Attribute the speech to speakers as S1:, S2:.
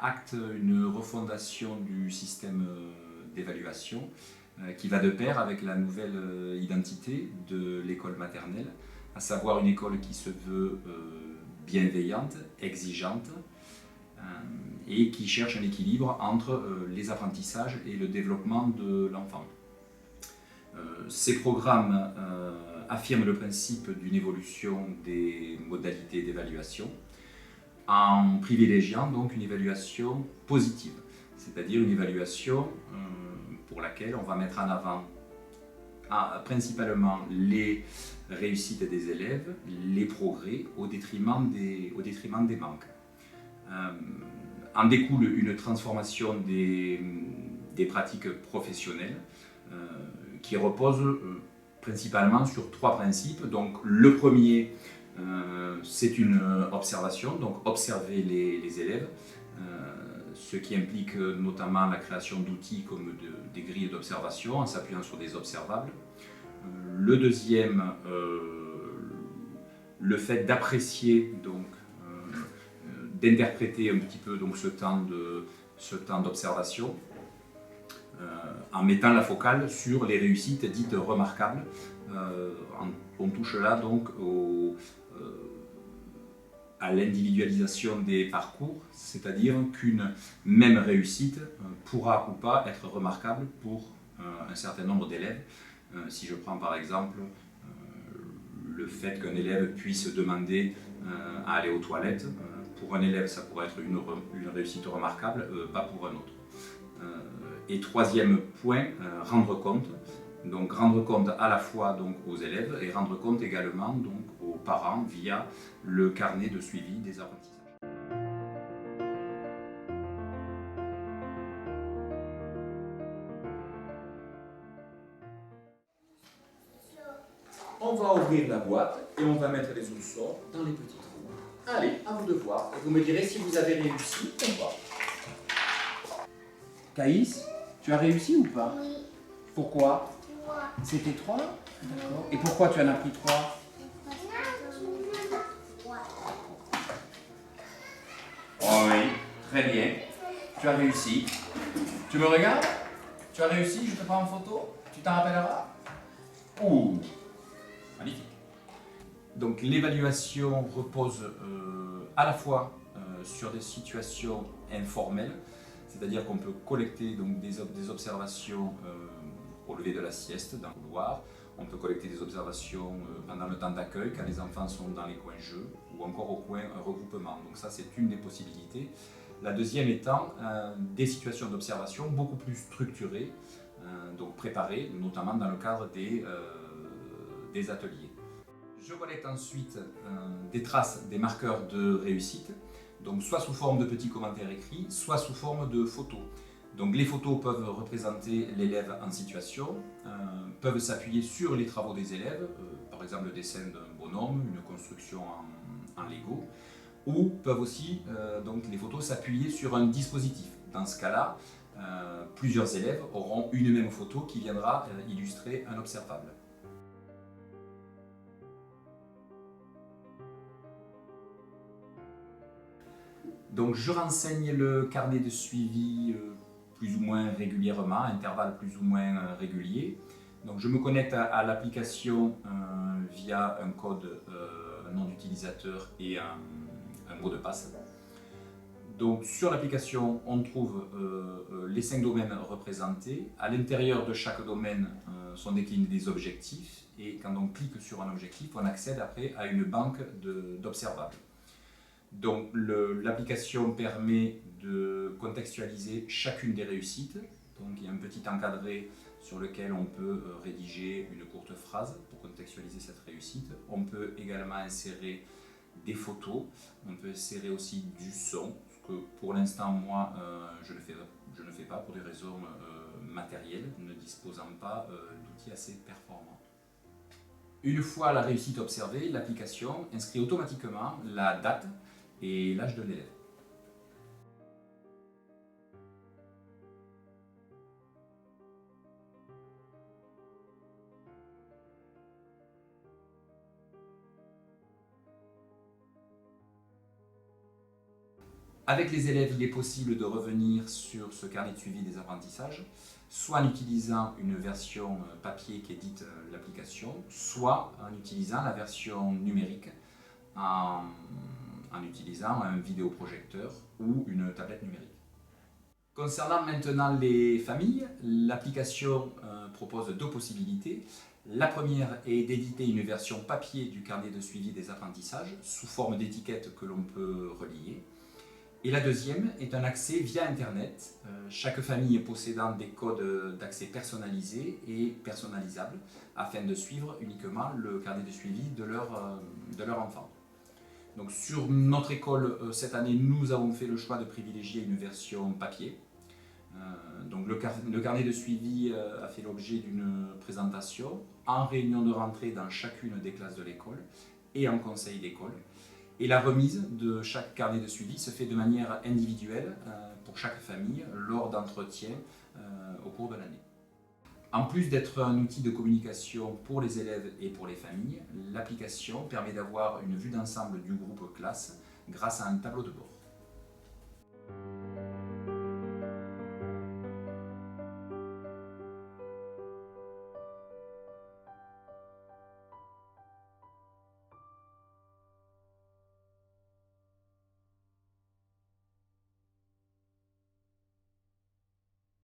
S1: acte une refondation du système d'évaluation qui va de pair avec la nouvelle identité de l'école maternelle, à savoir une école qui se veut bienveillante, exigeante, et qui cherche un équilibre entre les apprentissages et le développement de l'enfant. Ces programmes affirment le principe d'une évolution des modalités d'évaluation en privilégiant donc une évaluation positive, c'est-à-dire une évaluation pour laquelle on va mettre en avant principalement les réussites des élèves, les progrès au détriment des manques. En découle une transformation des pratiques professionnelles qui repose principalement sur trois principes. Donc, le premier, c'est une observation, donc observer les élèves, ce qui implique notamment la création d'outils comme des grilles d'observation en s'appuyant sur des observables. Le deuxième, le fait d'apprécier, donc d'interpréter un petit peu donc, ce temps d'observation en mettant la focale sur les réussites dites remarquables. On touche là donc à l'individualisation des parcours, c'est-à-dire qu'une même réussite pourra ou pas être remarquable pour un certain nombre d'élèves. Si je prends par exemple le fait qu'un élève puisse demander à aller aux toilettes, pour un élève ça pourrait être une réussite remarquable, pas pour un autre. Et troisième point, rendre compte. Donc rendre compte à la fois donc, aux élèves et rendre compte également donc, aux parents via le carnet de suivi des apprentissages. On va ouvrir la boîte et on va mettre les oursons dans les petits trous. Allez, à vous de voir. Et vous me direz si vous avez réussi ou pas. Caïs, tu as réussi ou pas?
S2: Oui.
S1: Pourquoi?
S2: 3.
S1: C'était 3? D'accord. Et pourquoi tu en as pris 3? Oh oui, très bien. Tu as réussi. Tu me regardes? Tu as réussi, je te prends en photo? Tu t'en rappelleras? Ouh, magnifique. Donc l'évaluation repose à la fois sur des situations informelles, c'est-à-dire qu'on peut collecter donc, des observations au lever de la sieste dans le couloir, on peut collecter des observations pendant le temps d'accueil quand les enfants sont dans les coins jeux ou encore au coin regroupement. Donc ça c'est une des possibilités. La deuxième étant des situations d'observation beaucoup plus structurées, donc préparées, notamment dans le cadre des ateliers. Je collecte ensuite des traces, des marqueurs de réussite, donc soit sous forme de petits commentaires écrits, soit sous forme de photos. Donc les photos peuvent représenter l'élève en situation, peuvent s'appuyer sur les travaux des élèves, par exemple le dessin d'un bonhomme, une construction en Lego, ou peuvent aussi donc les photos s'appuyer sur un dispositif. Dans ce cas-là, plusieurs élèves auront une même photo qui viendra illustrer un observable. Donc je renseigne le carnet de suivi plus ou moins régulièrement, à intervalles plus ou moins réguliers. Donc je me connecte à l'application via un code, un nom d'utilisateur et un mot de passe. Donc sur l'application, on trouve les 5 domaines représentés. À l'intérieur de chaque domaine sont déclinés des objectifs et quand on clique sur un objectif, on accède après à une banque d'observables. Donc l'application permet de contextualiser chacune des réussites. Donc il y a un petit encadré sur lequel on peut rédiger une courte phrase pour contextualiser cette réussite. On peut également insérer des photos, on peut insérer aussi du son, ce que pour l'instant moi je ne fais pas pour des raisons matérielles, ne disposant pas d'outils assez performants. Une fois la réussite observée, l'application inscrit automatiquement la date et l'âge de l'élève. Avec les élèves, il est possible de revenir sur ce carnet de suivi des apprentissages, soit en utilisant une version papier qui est dite l'application, soit en utilisant la version numérique, en utilisant un vidéoprojecteur ou une tablette numérique. Concernant maintenant les familles, l'application propose deux possibilités. La première est d'éditer une version papier du carnet de suivi des apprentissages sous forme d'étiquette que l'on peut relier. Et la deuxième est un accès via Internet, chaque famille possédant des codes d'accès personnalisés et personnalisables afin de suivre uniquement le carnet de suivi de leur enfant. Donc sur notre école, cette année, nous avons fait le choix de privilégier une version papier. Donc le carnet de suivi a fait l'objet d'une présentation en réunion de rentrée dans chacune des classes de l'école et en conseil d'école. Et la remise de chaque carnet de suivi se fait de manière individuelle pour chaque famille lors d'entretiens au cours de l'année. En plus d'être un outil de communication pour les élèves et pour les familles, l'application permet d'avoir une vue d'ensemble du groupe classe grâce à un tableau de bord.